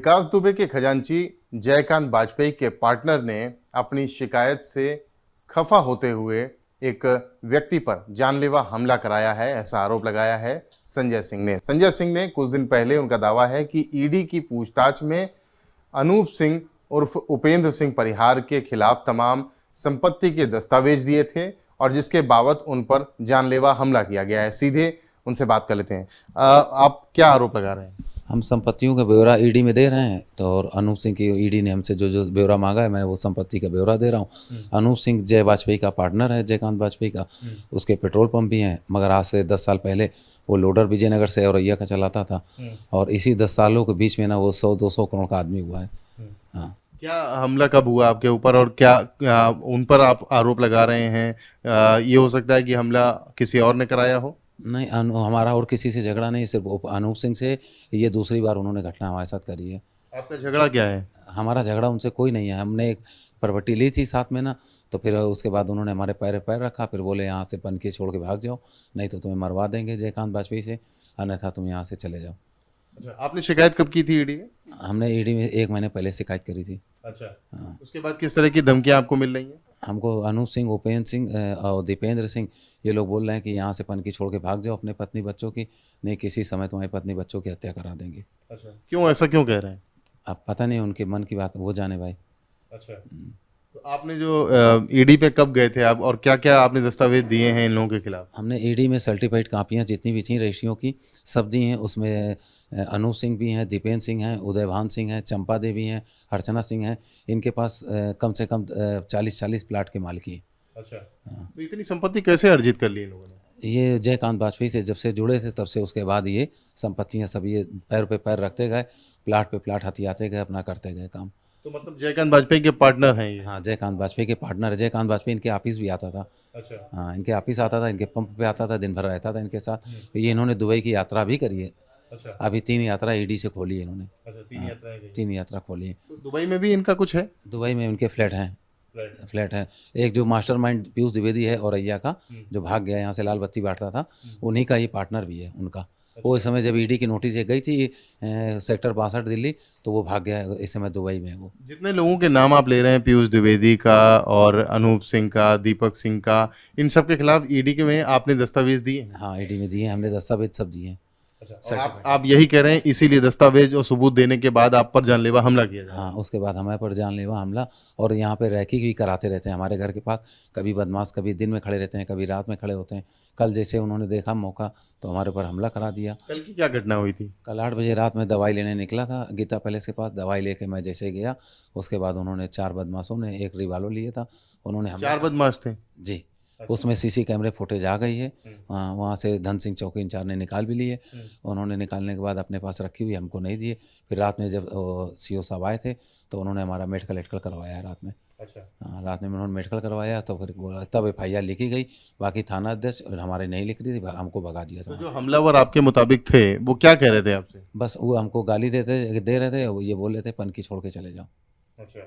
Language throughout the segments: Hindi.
विकास दुबे के खजांची जयकांत वाजपेयी के पार्टनर ने अपनी शिकायत से खफा होते हुए एक व्यक्ति पर जानलेवा हमला कराया है, ऐसा आरोप लगाया है संजय सिंह ने। संजय सिंह ने कुछ दिन पहले उनका दावा है कि ईडी की पूछताछ में अनूप सिंह उर्फ उपेंद्र सिंह परिहार के खिलाफ तमाम संपत्ति के दस्तावेज दिए थे और जिसके बाबत उन पर जानलेवा हमला किया गया है। सीधे उनसे बात कर लेते हैं। आप क्या आरोप लगा रहे हैं? हम संपत्तियों का ब्यौरा ईडी में दे रहे हैं, तो और अनूप सिंह की ईडी ने हमसे जो जो ब्यौरा मांगा है मैं वो संपत्ति का ब्यौरा दे रहा हूँ। अनूप सिंह जय वाजपेयी का पार्टनर है, जयकांत वाजपेयी का। उसके पेट्रोल पंप भी हैं, मगर आज से 10 साल पहले वो लोडर विजयनगर से औरैया का चलाता था और इसी 10 सालों के बीच में ना वो 100-200 करोड़ का आदमी हुआ है। हाँ। क्या हमला कब हुआ आपके ऊपर और क्या उन पर आप आरोप लगा रहे हैं? ये हो सकता है कि हमला किसी और ने कराया हो? नहीं, हमारा और किसी से झगड़ा नहीं, सिर्फ अनूप सिंह से ये दूसरी बार उन्होंने घटना हमारे साथ करी है। आपका झगड़ा क्या है? हमारा झगड़ा उनसे कोई नहीं है। हमने एक प्रॉपर्टी ली थी साथ में ना, तो फिर उसके बाद उन्होंने हमारे पैर रखा, फिर बोले यहाँ से पनकी छोड़ के भाग जाओ, नहीं तो तुम्हें मरवा देंगे जयकांत वाजपेयी से, अन्यथा तुम यहाँ से चले जाओ। अच्छा, आपने शिकायत कब की थी ईडी में? हमने ईडी में 1 महीने पहले शिकायत करी थी। अच्छा। हाँ। उसके बाद किस तरह की धमकियां आपको मिल रही हैं? हमको अनूप सिंह, उपेंद्र सिंह और दीपेंद्र सिंह ये लोग बोल रहे हैं कि यहाँ से पनकी छोड़ के भाग जाओ अपने पत्नी बच्चों की, नहीं किसी समय तुम्हारी पत्नी बच्चों की हत्या करा देंगे। अच्छा, क्यों ऐसा क्यों कह रहे हैं? अब पता नहीं, उनके मन की बात वो जाने भाई। अच्छा, तो आपने जो ईडी पे कब गए थे आप और क्या क्या आपने दस्तावेज दिए हैं इन लोगों के खिलाफ? हमने ईडी में सर्टिफाइड कापियाँ जितनी भी थी रजिस्ट्रियों की सब दी हैं। उसमें अनूप सिंह भी हैं, दीपेंद्र सिंह हैं, उदयभान सिंह हैं, चंपा देवी हैं, अर्चना सिंह हैं। इनके पास कम से कम 40-40 प्लाट के मालिकी हैं। अच्छा, तो इतनी संपत्ति कैसे अर्जित कर ली इन लोगों ने? ये जयकांत वाजपेयी से जब से जुड़े थे तब से उसके बाद ये संपत्तियां सब ये पैर पे पैर रखते गए, प्लाट पे प्लाट हथियाते गए, अपना करते गए काम। तो मतलब जयकांत वाजपेयी के पार्टनर हैं ये? हाँ, जयकांत वाजपेयी के पार्टनर है। जयकांत वाजपेयी इनके ऑफिस भी आता था। अच्छा। हाँ, इनके ऑफिस आता था, इनके पंप पे आता था, दिन भर रहता था इनके साथ। तो ये इन्होंने दुबई की यात्रा भी करी है। अच्छा। अभी 3 यात्रा ईडी से खोली है इन्होंने। अच्छा, 3 यात्राएं गई। 3 यात्रा खोली है। तो दुबई में भी इनका कुछ है? दुबई में उनके फ्लैट हैं। फ्लैट है। एक जो मास्टरमाइंड पीयूष द्विवेदी है औरैया का, जो भाग गया यहाँ से लाल बत्ती बांटता था, उन्हीं का ये पार्टनर भी है उनका। वो इस समय जब ईडी की नोटिस ये गई थी सेक्टर 62 दिल्ली, तो वो भाग गया, इस समय दुबई में है वो। जितने लोगों के नाम आप ले रहे हैं, पीयूष द्विवेदी का और अनूप सिंह का, दीपक सिंह का, इन सब के खिलाफ ईडी के में आपने दस्तावेज दिए हैं? हाँ, ईडी में दिए हैं हमने, दस्तावेज सब दिए हैं। अच्छा, और आप यही कह रहे हैं इसीलिए दस्तावेज और सबूत देने के बाद आप पर जानलेवा हमला किया जाए? हाँ, उसके बाद हमारे पर जानलेवा हमला, और यहाँ पे रैकी भी कराते रहते हैं हमारे घर के पास। कभी बदमाश कभी दिन में खड़े रहते हैं, कभी रात में खड़े होते हैं। कल जैसे उन्होंने देखा मौका तो हमारे ऊपर हमला करा दिया। कल की क्या घटना हुई थी? कल 8 बजे रात में दवाई लेने निकला था गीता पैलेस के पास। दवाई लेके मैं जैसे गया, उसके बाद उन्होंने 4 बदमाशों ने एक रिवाल्वर लिया था, उन्होंने 4 बदमाश थे? जी। उसमें सीसी कैमरे फुटेज आ गई है। वहाँ से धन सिंह चौकी इंचार्ज ने निकाल भी लिए। उन्होंने निकालने के बाद अपने पास रखी हुई, हमको नहीं दिए। फिर रात में जब सीओ साहब आए थे तो उन्होंने हमारा मेडिकल करवाया है रात में। अच्छा। हाँ, रात में उन्होंने मेडिकल करवाया, तो फिर तब FIR लिखी गई। बाकी थाना अध्यक्ष हमारे नहीं लिख रही थी, हमको भगा दिया था। तो जो हमलावर आपके मुताबिक थे वो क्या कह रहे थे आपसे? बस वो हमको गाली दे रहे थे, वो ये बोल रहे थे पनकी छोड़ के चले जाओ। अच्छा।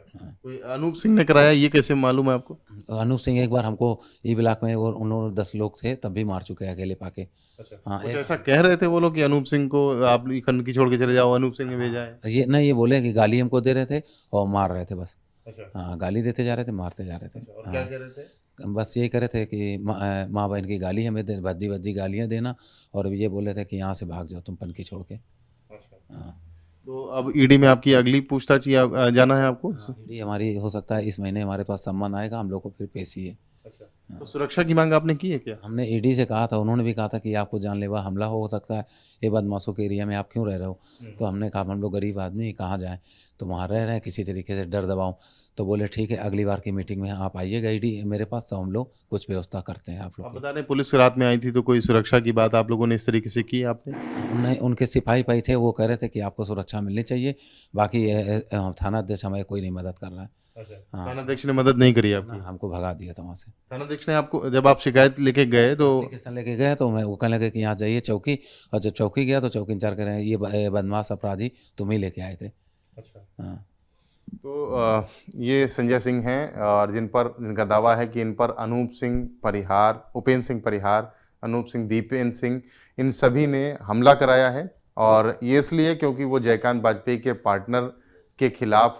कोई अनूप सिंह ने कराया, ये कैसे मालूम है आपको? अनूप सिंह एक बार हमको ई ब्लॉक में, और उन्होंने 10 लोग थे तब भी मार चुके हैं अकेले पाके। अच्छा। हाँ, कुछ ऐसा कह रहे थे वो लोग कि अनूप सिंह को आप की छोड़ के चले जाओ, अनूप सिंह ने भेजा है? ये नहीं, ये बोले कि गाली हमको दे रहे थे और मार रहे थे बस। अच्छा। हाँ, गाली देते जा रहे थे, मारते जा रहे थे। और क्या कह रहे थे? बस यही कह रहे थे कि माँ बहन की गाली हमें भद्दी भद्दी गालियाँ देना, और ये बोले थे कि यहाँ से भाग जाओ तुम पनकी छोड़ के। अच्छा। हाँ। तो अब ईडी में आपकी अगली पूछताछ जाना है आपको? ईडी हमारी हो सकता है इस महीने हमारे पास सम्मन आएगा, हम लोग को फिर पेशी है। अच्छा। तो सुरक्षा की मांग आपने की है क्या? हमने ईडी से कहा था, उन्होंने भी कहा था कि आपको जानलेवा हमला हो सकता है, ये बदमाशों के एरिया में आप क्यों रह रहे हो? तो हमने कहा हम लोग गरीब आदमी कहाँ जाएं, तो वहाँ रह रहे हैं किसी तरीके से डर दबाओ। तो बोले ठीक है, अगली बार की मीटिंग में आप आइएगा ईडी मेरे पास, तो हम लोग कुछ व्यवस्था करते हैं आप लोग। आप बता रहे पुलिस रात में आई थी, तो कोई सुरक्षा की बात आप लोगों ने इस तरीके से की आपने? नहीं, उनके सिपाही पाई थे, वो कह रहे थे कि आपको सुरक्षा मिलनी चाहिए, बाकी थाना अध्यक्ष हमें कोई नहीं मदद कर रहा है। अच्छा। हाँ। थाना अध्यक्ष ने मदद नहीं करी आपकी? हमको भगा दिया था वहाँ से। थाना अध्यक्ष ने आपको, जब आप शिकायत लेके गए तो? एप्लीकेशन लेके गए तो मैं, वो कहने लगे कि यहाँ जाइए चौकी, और जब चौकी गया तो चौकी इंचार्ज कह रहे हैं ये बदमाश अपराधी तुम ही लेके आए थे। अच्छा। हाँ। तो ये संजय सिंह हैं और जिनका दावा है कि इन पर अनूप सिंह परिहार, उपेंद्र सिंह परिहार, अनूप सिंह, दीपेंद्र सिंह, इन सभी ने हमला कराया है और ये इसलिए क्योंकि वो जयकांत वाजपेयी के पार्टनर के खिलाफ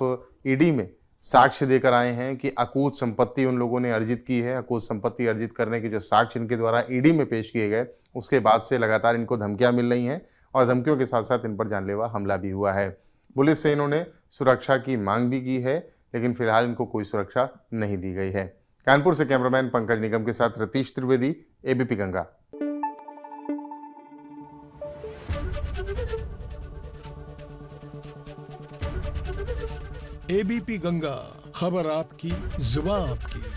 ईडी में साक्ष्य देकर आए हैं कि अकूत संपत्ति उन लोगों ने अर्जित की है। अकूत संपत्ति अर्जित करने के जो साक्ष्य इनके द्वारा ईडी में पेश किए गए, उसके बाद से लगातार इनको धमकियां मिल रही हैं और धमकियों के साथ साथ इन पर जानलेवा हमला भी हुआ है। पुलिस से इन्होंने सुरक्षा की मांग भी की है, लेकिन फिलहाल इनको कोई सुरक्षा नहीं दी गई है। कानपुर से कैमरामैन पंकज निगम के साथ रतीश त्रिवेदी, एबीपी गंगा। एबीपी गंगा, खबर आपकी, जुबान आपकी।